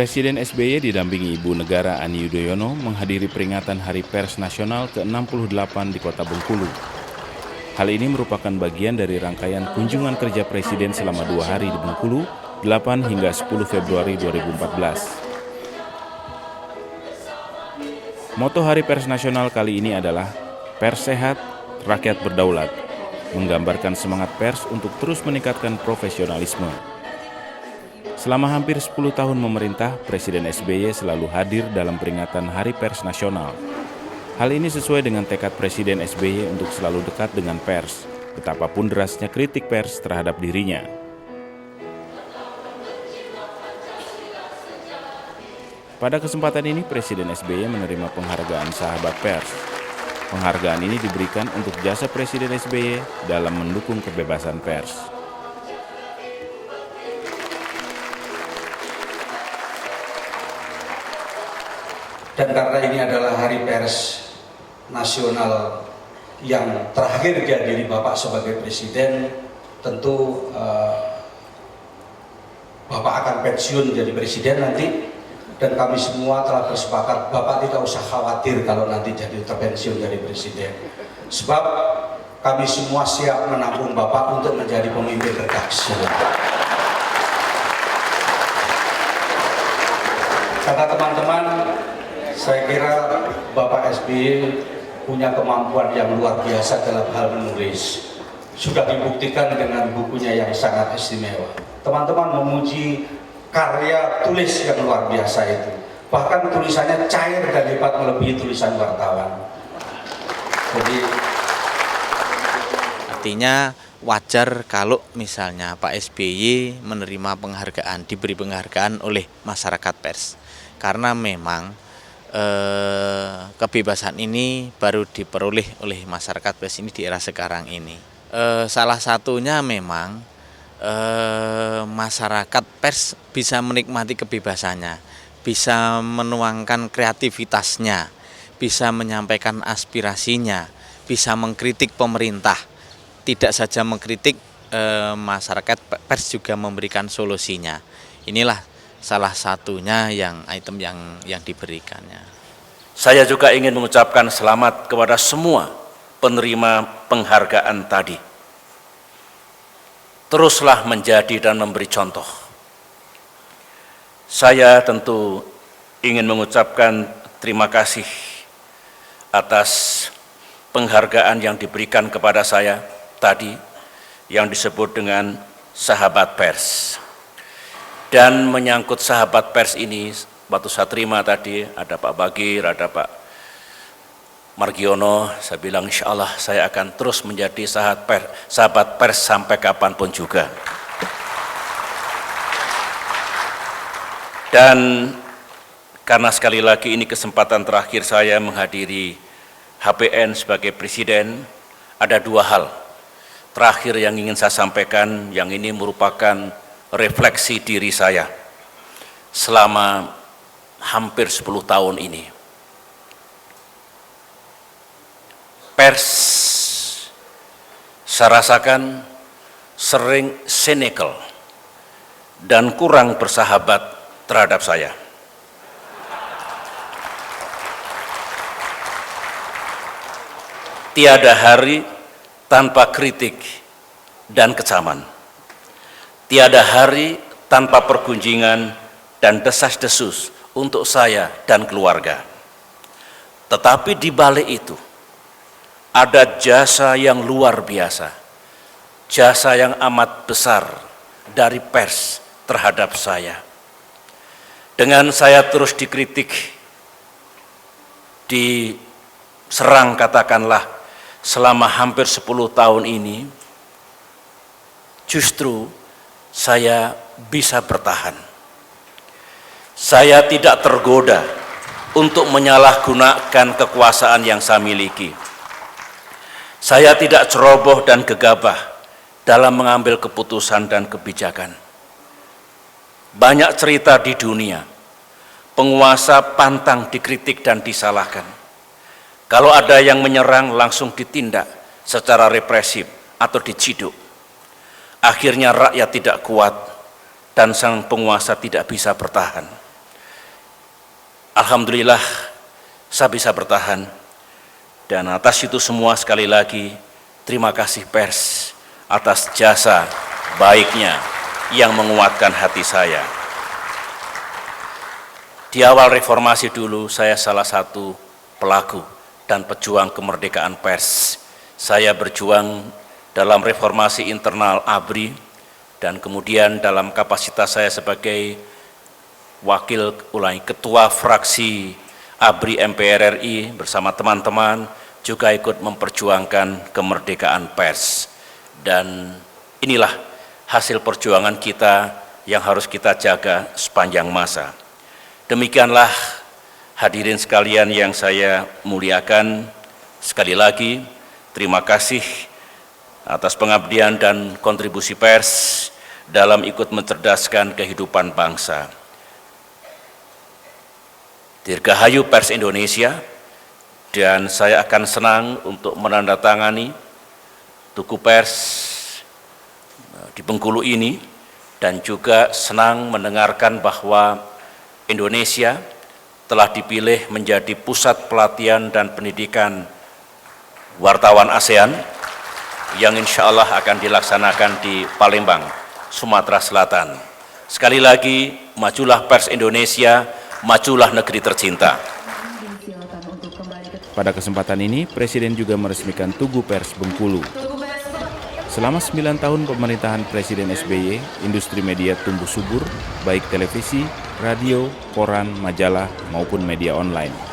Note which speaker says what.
Speaker 1: Presiden SBY didampingi Ibu Negara Ani Yudhoyono menghadiri peringatan Hari Pers Nasional ke-68 di Kota Bengkulu. Hal ini merupakan bagian dari rangkaian kunjungan kerja Presiden selama 2 hari di Bengkulu, 8 hingga 10 Februari 2014. Moto Hari Pers Nasional kali ini adalah Pers Sehat, Rakyat Berdaulat, menggambarkan semangat pers untuk terus meningkatkan profesionalisme. Selama hampir 10 tahun memerintah, Presiden SBY selalu hadir dalam peringatan Hari Pers Nasional. Hal ini sesuai dengan tekad Presiden SBY untuk selalu dekat dengan pers, betapapun derasnya kritik pers terhadap dirinya. Pada kesempatan ini, Presiden SBY menerima penghargaan Sahabat Pers. Penghargaan ini diberikan untuk jasa Presiden SBY dalam mendukung kebebasan pers.
Speaker 2: Dan karena ini adalah Hari Pers Nasional yang terakhir dihadiri Bapak sebagai Presiden, tentu Bapak akan pensiun jadi Presiden nanti, dan kami semua telah bersepakat Bapak tidak usah khawatir kalau nanti jadi terpensiun dari Presiden, sebab kami semua siap menampung Bapak untuk menjadi pemimpin redaksi. Kata teman-teman, saya kira Bapak SBY punya kemampuan yang luar biasa dalam hal menulis. Sudah dibuktikan dengan bukunya yang sangat istimewa. Teman-teman memuji karya tulis yang luar biasa itu. Bahkan tulisannya cair dan hebat melebihi tulisan wartawan. Jadi
Speaker 3: artinya wajar kalau misalnya Pak SBY menerima penghargaan, diberi penghargaan oleh masyarakat pers. Karena memang kebebasan ini baru diperoleh oleh masyarakat pers ini di era sekarang ini. Salah satunya memang masyarakat pers bisa menikmati kebebasannya, bisa menuangkan kreativitasnya, bisa menyampaikan aspirasinya, bisa mengkritik pemerintah. Tidak saja mengkritik, masyarakat pers juga memberikan solusinya. Inilah salah satunya item yang diberikannya.
Speaker 4: Saya juga ingin mengucapkan selamat kepada semua penerima penghargaan tadi. Teruslah menjadi dan memberi contoh. Saya tentu ingin mengucapkan terima kasih atas penghargaan yang diberikan kepada saya tadi, yang disebut dengan Sahabat Pers. Dan menyangkut Sahabat Pers ini, waktu saya terima tadi, ada Pak Bagir, ada Pak Margiono, saya bilang insya Allah saya akan terus menjadi sahabat pers sampai kapanpun juga. Dan karena sekali lagi ini kesempatan terakhir saya menghadiri HPN sebagai Presiden, ada 2 hal terakhir yang ingin saya sampaikan, yang ini merupakan refleksi diri saya selama hampir 10 tahun ini. Pers saya rasakan sering cynical dan kurang bersahabat terhadap saya. Tiada hari tanpa kritik dan kecaman. Tiada hari tanpa pergunjingan dan desas-desus untuk saya dan keluarga. Tetapi di balik itu, ada jasa yang luar biasa, jasa yang amat besar dari pers terhadap saya. Dengan saya terus dikritik, diserang katakanlah selama hampir 10 tahun ini, justru saya bisa bertahan. Saya tidak tergoda untuk menyalahgunakan kekuasaan yang saya miliki. Saya tidak ceroboh dan gegabah dalam mengambil keputusan dan kebijakan. Banyak cerita di dunia, penguasa pantang dikritik dan disalahkan. Kalau ada yang menyerang langsung ditindak secara represif atau diciduk. Akhirnya rakyat tidak kuat dan sang penguasa tidak bisa bertahan. Alhamdulillah saya bisa bertahan. Dan atas itu semua sekali lagi terima kasih pers atas jasa baiknya yang menguatkan hati saya. Di awal reformasi dulu saya salah satu pelaku dan pejuang kemerdekaan pers. Saya berjuang dalam reformasi internal ABRI dan kemudian dalam kapasitas saya sebagai ketua fraksi ABRI MPR RI bersama teman-teman juga ikut memperjuangkan kemerdekaan pers. Dan inilah hasil perjuangan kita yang harus kita jaga sepanjang masa. Demikianlah hadirin sekalian yang saya muliakan, sekali lagi terima kasih atas pengabdian dan kontribusi pers dalam ikut mencerdaskan kehidupan bangsa. Dirgahayu Pers Indonesia, dan saya akan senang untuk menandatangani tugu pers di Bengkulu ini, dan juga senang mendengarkan bahwa Indonesia telah dipilih menjadi pusat pelatihan dan pendidikan wartawan ASEAN yang insya Allah akan dilaksanakan di Palembang, Sumatera Selatan. Sekali lagi, majulah pers Indonesia, majulah negeri tercinta.
Speaker 1: Pada kesempatan ini, Presiden juga meresmikan Tugu Pers Bengkulu. Selama 9 tahun pemerintahan Presiden SBY, industri media tumbuh subur, baik televisi, radio, koran, majalah, maupun media online.